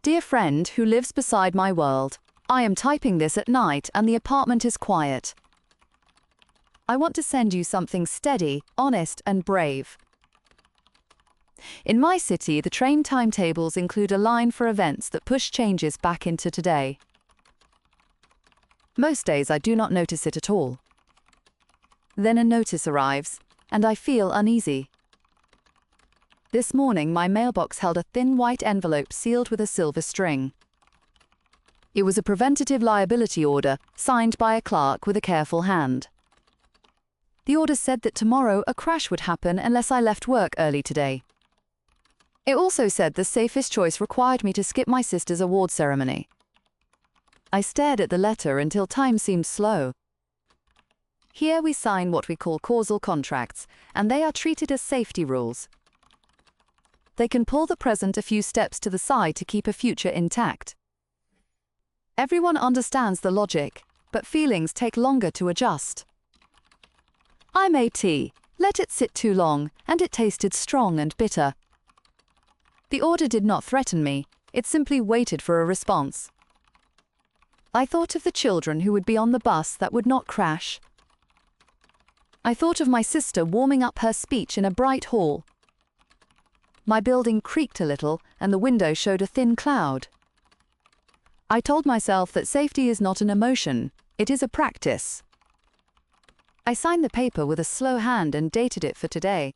Dear friend who lives beside my world, I am typing this at night and the apartment is quiet. I want to send you something steady, honest, and brave. In my city, the train timetables include a line for events that push changes back into today. Most days I do not notice it at all. Then a notice arrives, and I feel uneasy. This morning my mailbox held a thin white envelope sealed with a silver string. It was a Preventative Liability Order signed by a clerk with a careful hand. The order said that tomorrow a crash would happen unless I left work early today. It also said the safest choice required me to skip my sister's award ceremony. I stared at the letter until time seemed slow. Here we sign what we call causal contracts, and they are treated as safety rules. They can pull the present a few steps to the side to keep a future intact. Everyone understands the logic, but feelings take longer to adjust. I made tea, let it sit too long, and it tasted strong and bitter. The order did not threaten me, it simply waited for a response. I thought of the children who would be on the bus that would not crash. I thought of my sister warming up her speech in a bright hall. My building creaked a little, and the window showed a thin cloud. I told myself that safety is not an emotion, it is a practice. I signed the paper with a slow hand and dated it for today.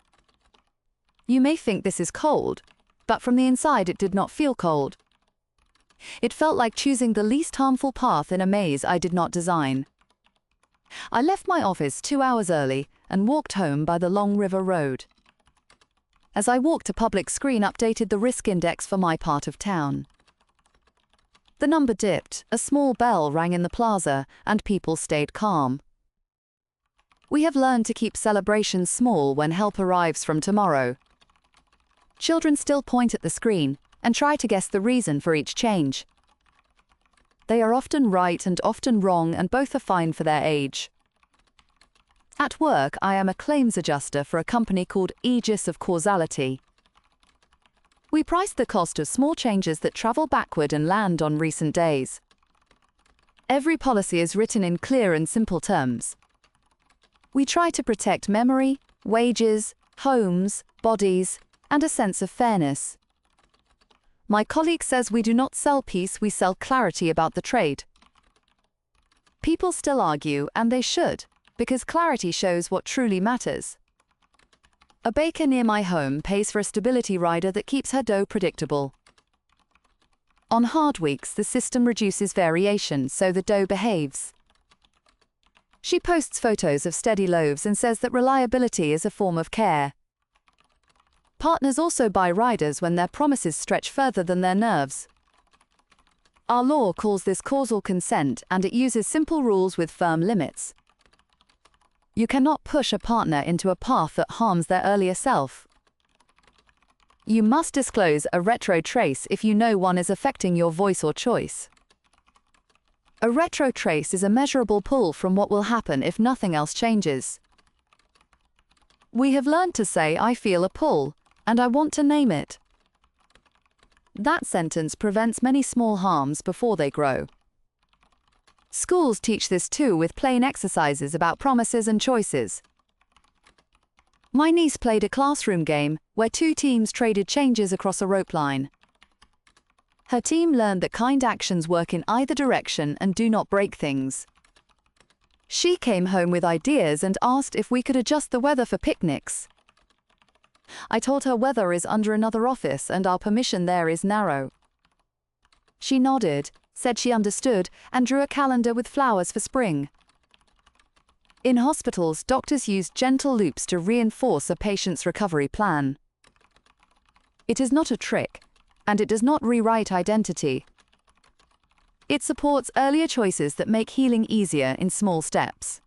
You may think this is cold, but from the inside it did not feel cold. It felt like choosing the least harmful path in a maze I did not design. I left my office 2 hours early and walked home by the Long River Road. As I walked, a public screen updated the risk index for my part of town. The number dipped, a small bell rang in the plaza, and people stayed calm. We have learned to keep celebrations small when help arrives from tomorrow. Children still point at the screen and try to guess the reason for each change. They are often right and often wrong, and both are fine for their age. At work, I am a claims adjuster for a company called Aegis of Causality. We price the cost of small changes that travel backward and land on recent days. Every policy is written in clear and simple terms. We try to protect memory, wages, homes, bodies, and a sense of fairness. My colleague says we do not sell peace, we sell clarity about the trade. People still argue, and they should, because clarity shows what truly matters. A baker near my home pays for a stability rider that keeps her dough predictable. On hard weeks, the system reduces variation so the dough behaves. She posts photos of steady loaves and says that reliability is a form of care. Partners also buy riders when their promises stretch further than their nerves. Our law calls this causal consent, and it uses simple rules with firm limits. You cannot push a partner into a path that harms their earlier self. You must disclose a retro trace if you know one is affecting your voice or choice. A retro trace is a measurable pull from what will happen if nothing else changes. We have learned to say, I feel a pull, and I want to name it. That sentence prevents many small harms before they grow. Schools teach this too, with plain exercises about promises and choices. My niece played a classroom game where 2 teams traded changes across a rope line. Her team learned that kind actions work in either direction and do not break things. She came home with ideas and asked if we could adjust the weather for picnics. I told her weather is under another office and our permission there is narrow. She nodded, said she understood, and drew a calendar with flowers for spring. In hospitals, doctors use gentle loops to reinforce a patient's recovery plan. It is not a trick, and it does not rewrite identity. It supports earlier choices that make healing easier in small steps.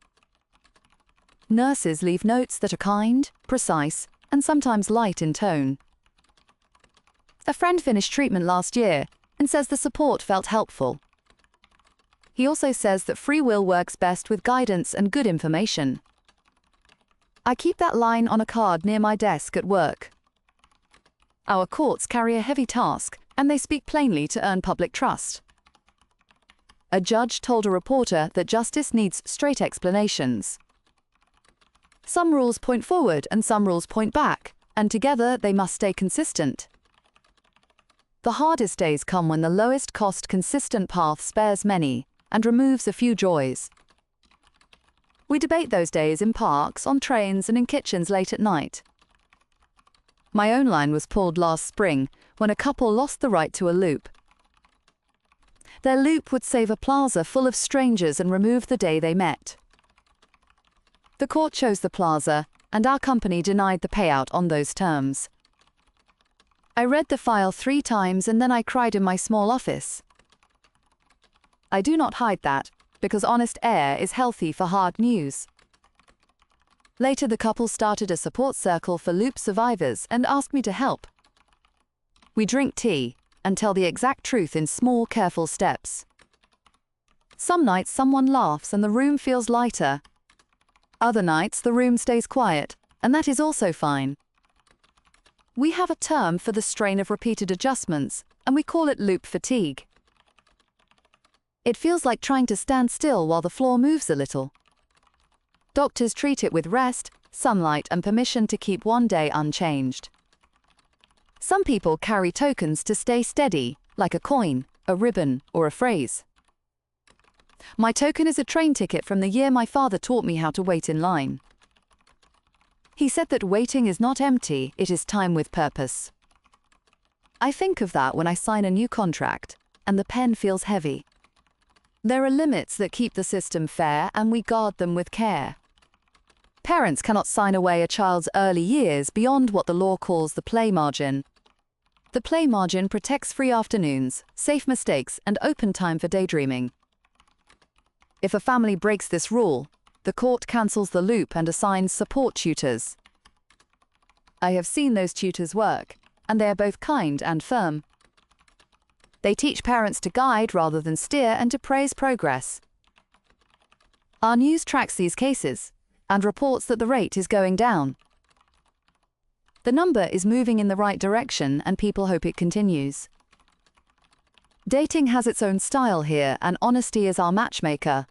Nurses leave notes that are kind, precise, and sometimes light in tone. A friend finished treatment last year and says the support felt helpful. He also says that free will works best with guidance and good information. I keep that line on a card near my desk at work. Our courts carry a heavy task, and they speak plainly to earn public trust. A judge told a reporter that justice needs straight explanations. Some rules point forward and some rules point back, and together they must stay consistent. The hardest days come when the lowest cost consistent path spares many and removes a few joys. We debate those days in parks, on trains, and in kitchens late at night. My own line was pulled last spring when a couple lost the right to a loop. Their loop would save a plaza full of strangers and remove the day they met. The court chose the plaza, and our company denied the payout on those terms. I read the file 3 times and then I cried in my small office. I do not hide that, because honest air is healthy for hard news. Later the couple started a support circle for loop survivors and asked me to help. We drink tea and tell the exact truth in small, careful steps. Some nights someone laughs and the room feels lighter. Other nights the room stays quiet, and that is also fine. We have a term for the strain of repeated adjustments, and we call it loop fatigue. It feels like trying to stand still while the floor moves a little. Doctors treat it with rest, sunlight, and permission to keep one day unchanged. Some people carry tokens to stay steady, like a coin, a ribbon, or a phrase. My token is a train ticket from the year my father taught me how to wait in line. He said that waiting is not empty, it is time with purpose. I think of that when I sign a new contract, and the pen feels heavy. There are limits that keep the system fair, and we guard them with care. Parents cannot sign away a child's early years beyond what the law calls the play margin. The play margin protects free afternoons, safe mistakes, and open time for daydreaming. If a family breaks this rule, the court cancels the loop and assigns support tutors. I have seen those tutors work, and they are both kind and firm. They teach parents to guide rather than steer and to praise progress. Our news tracks these cases and reports that the rate is going down. The number is moving in the right direction and people hope it continues. Dating has its own style here, and honesty is our matchmaker.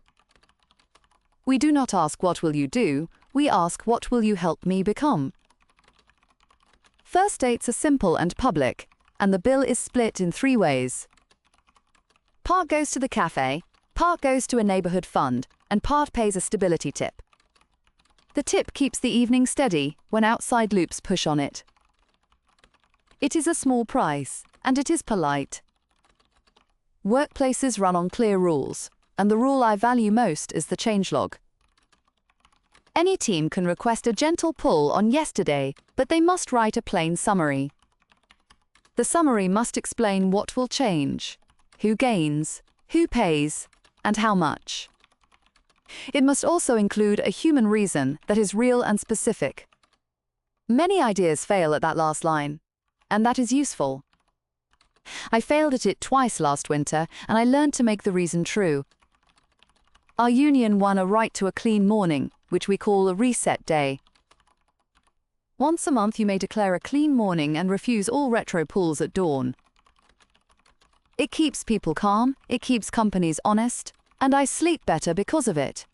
We do not ask what will you do, we ask what will you help me become. First dates are simple and public, and the bill is split in 3 ways. Part goes to the cafe, part goes to a neighborhood fund, and part pays a stability tip. The tip keeps the evening steady when outside loops push on it. It is a small price, and it is polite. Workplaces run on clear rules, and the rule I value most is the changelog. Any team can request a gentle pull on yesterday, but they must write a plain summary. The summary must explain what will change, who gains, who pays, and how much. It must also include a human reason that is real and specific. Many ideas fail at that last line, and that is useful. I failed at it twice last winter, and I learned to make the reason true. Our union won a right to a clean morning, which we call a reset day. Once a month you may declare a clean morning and refuse all retro pulls at dawn. It keeps people calm, it keeps companies honest, and I sleep better because of it.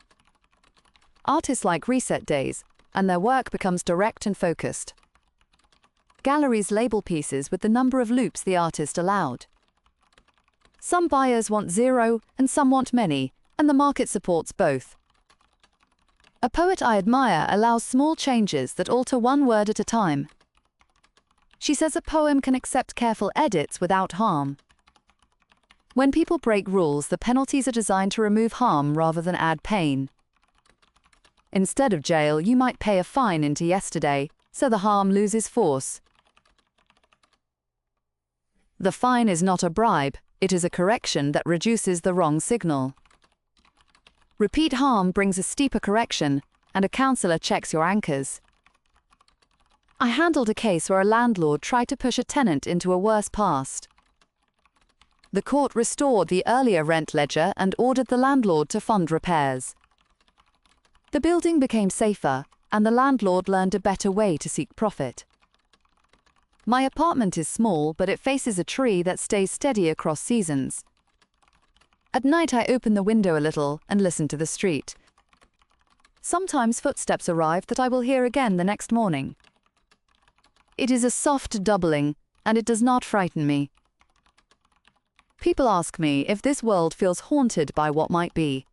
Artists like reset days, and their work becomes direct and focused. Galleries label pieces with the number of loops the artist allowed. Some buyers want 0 and some want many, and the market supports both. A poet I admire allows small changes that alter 1 word at a time. She says a poem can accept careful edits without harm. When people break rules, the penalties are designed to remove harm rather than add pain. Instead of jail, you might pay a fine into yesterday, so the harm loses force. The fine is not a bribe, it is a correction that reduces the wrong signal. Repeat harm brings a steeper correction, and a counsellor checks your anchors. I handled a case where a landlord tried to push a tenant into a worse past. The court restored the earlier rent ledger and ordered the landlord to fund repairs. The building became safer, and the landlord learned a better way to seek profit. My apartment is small, but it faces a tree that stays steady across seasons. At night I open the window a little and listen to the street. Sometimes footsteps arrive that I will hear again the next morning. It is a soft doubling, and it does not frighten me. People ask me if this world feels haunted by what might be.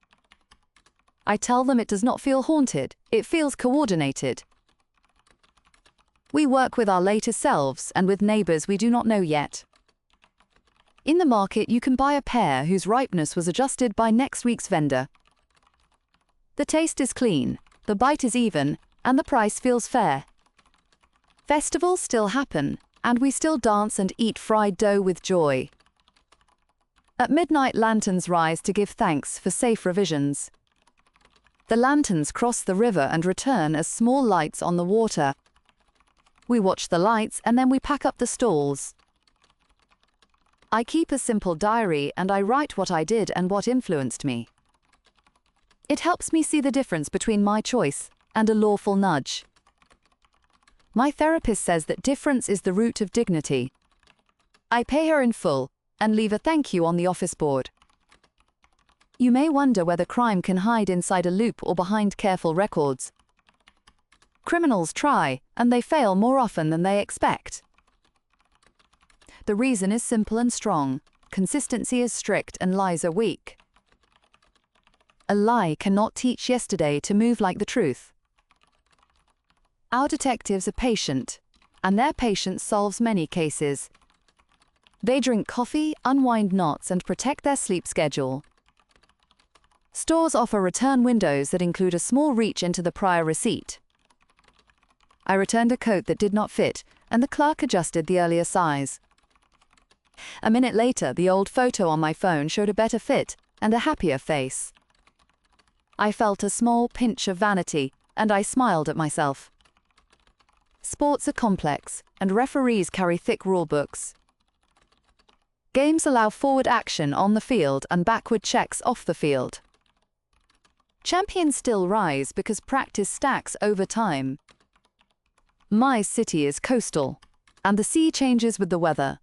I tell them it does not feel haunted, it feels coordinated. We work with our later selves and with neighbors we do not know yet. In the market you can buy a pear whose ripeness was adjusted by next week's vendor. The taste is clean, the bite is even, and the price feels fair. Festivals still happen, and we still dance and eat fried dough with joy. At midnight lanterns rise to give thanks for safe revisions. The lanterns cross the river and return as small lights on the water. We watch the lights and then we pack up the stalls. I keep a simple diary and I write what I did and what influenced me. It helps me see the difference between my choice and a lawful nudge. My therapist says that difference is the root of dignity. I pay her in full and leave a thank you on the office board. You may wonder whether crime can hide inside a loop or behind careful records. Criminals try, and they fail more often than they expect. The reason is simple and strong. Consistency is strict and lies are weak. A lie cannot teach yesterday to move like the truth. Our detectives are patient, and their patience solves many cases. They drink coffee, unwind knots, and protect their sleep schedule. Stores offer return windows that include a small reach into the prior receipt. I returned a coat that did not fit, and the clerk adjusted the earlier size. A minute later, the old photo on my phone showed a better fit and a happier face. I felt a small pinch of vanity, and I smiled at myself. Sports are complex, and referees carry thick rule books. Games allow forward action on the field and backward checks off the field. Champions still rise because practice stacks over time. My city is coastal, and the sea changes with the weather.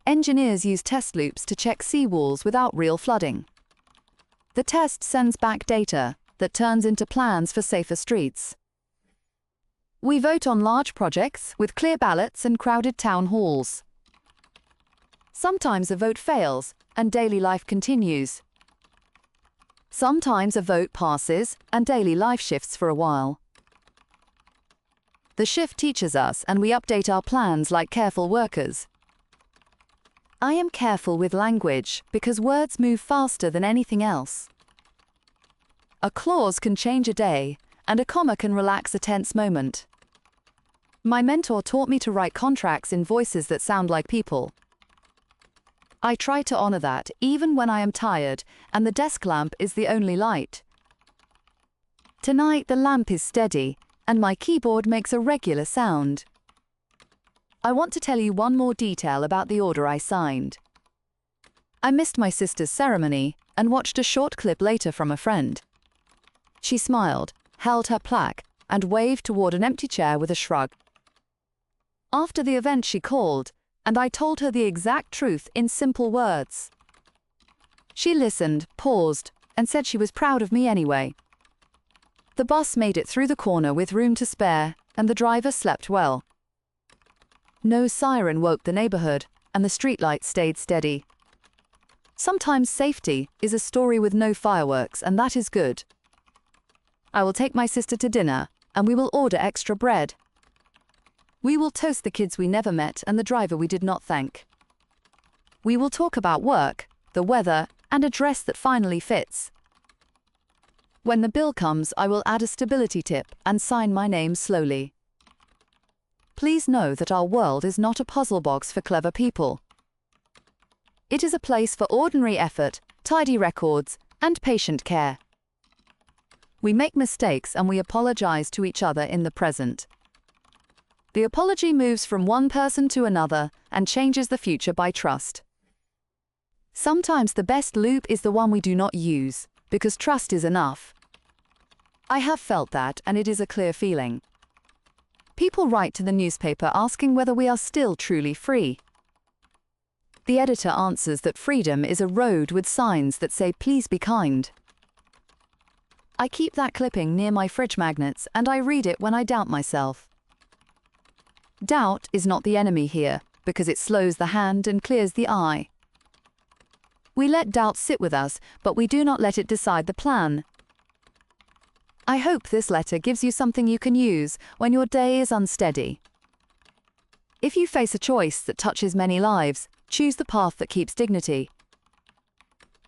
Engineers use test loops to check seawalls without real flooding. The test sends back data that turns into plans for safer streets. We vote on large projects with clear ballots and crowded town halls. Sometimes a vote fails and daily life continues. Sometimes a vote passes and daily life shifts for a while. The shift teaches us and we update our plans like careful workers. I am careful with language because words move faster than anything else. A clause can change a day, and a comma can relax a tense moment. My mentor taught me to write contracts in voices that sound like people. I try to honor that even when I am tired and the desk lamp is the only light. Tonight the lamp is steady and my keyboard makes a regular sound. I want to tell you one more detail about the order I signed. I missed my sister's ceremony and watched a short clip later from a friend. She smiled, held her plaque, and waved toward an empty chair with a shrug. After the event she called, and I told her the exact truth in simple words. She listened, paused, and said she was proud of me anyway. The bus made it through the corner with room to spare, and the driver slept well. No siren woke the neighborhood, and the streetlights stayed steady. Sometimes safety is a story with no fireworks, and that is good. I will take my sister to dinner, and we will order extra bread. We will toast the kids we never met and the driver we did not thank. We will talk about work, the weather, and a dress that finally fits. When the bill comes, I will add a stability tip and sign my name slowly. Please know that our world is not a puzzle box for clever people. It is a place for ordinary effort, tidy records, and patient care. We make mistakes and we apologize to each other in the present. The apology moves from one person to another and changes the future by trust. Sometimes the best loop is the one we do not use, because trust is enough. I have felt that, and it is a clear feeling. People write to the newspaper asking whether we are still truly free. The editor answers that freedom is a road with signs that say please be kind. I keep that clipping near my fridge magnets and I read it when I doubt myself. Doubt is not the enemy here, because it slows the hand and clears the eye. We let doubt sit with us, but we do not let it decide the plan. I hope this letter gives you something you can use when your day is unsteady. If you face a choice that touches many lives, choose the path that keeps dignity.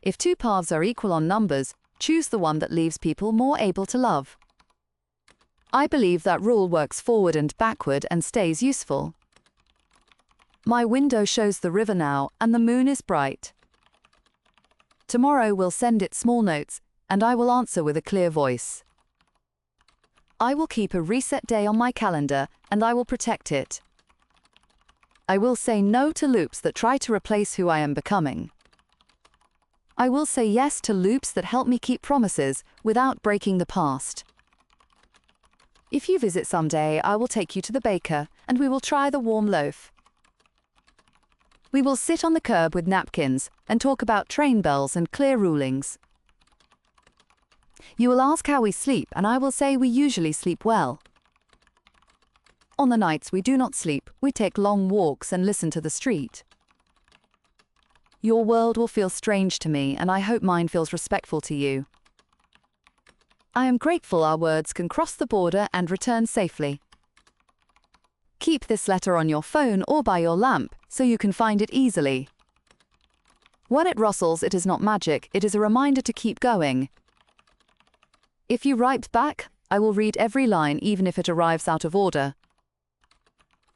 If two paths are equal on numbers, choose the one that leaves people more able to love. I believe that rule works forward and backward and stays useful. My window shows the river now, and the moon is bright. Tomorrow will send it small notes, and I will answer with a clear voice. I will keep a reset day on my calendar, and I will protect it. I will say no to loops that try to replace who I am becoming. I will say yes to loops that help me keep promises without breaking the past. If you visit someday, I will take you to the baker, and we will try the warm loaf. We will sit on the curb with napkins and talk about train bells and clear rulings. You will ask how we sleep, and I will say we usually sleep well. On the nights we do not sleep, we take long walks and listen to the street. Your world will feel strange to me, and I hope mine feels respectful to you. I am grateful our words can cross the border and return safely. Keep this letter on your phone or by your lamp so you can find it easily. When it rustles, it is not magic, it is a reminder to keep going. If you write back, I will read every line even if it arrives out of order.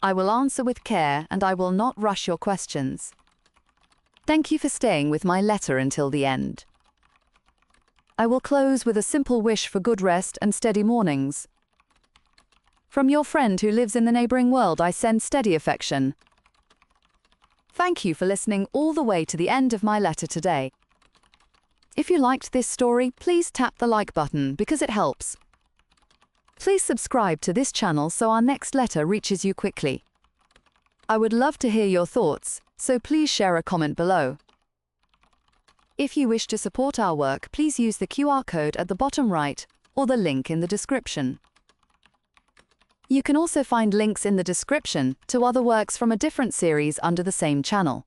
I will answer with care and I will not rush your questions. Thank you for staying with my letter until the end. I will close with a simple wish for good rest and steady mornings. From your friend who lives in the neighboring world, I send steady affection. Thank you for listening all the way to the end of my letter today. If you liked this story, please tap the like button because it helps. Please subscribe to this channel so our next letter reaches you quickly. I would love to hear your thoughts, so please share a comment below. If you wish to support our work, please use the QR code at the bottom right or the link in the description. You can also find links in the description to other works from a different series under the same channel.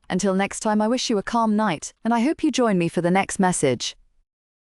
Until next time, I wish you a calm night, and I hope you join me for the next message.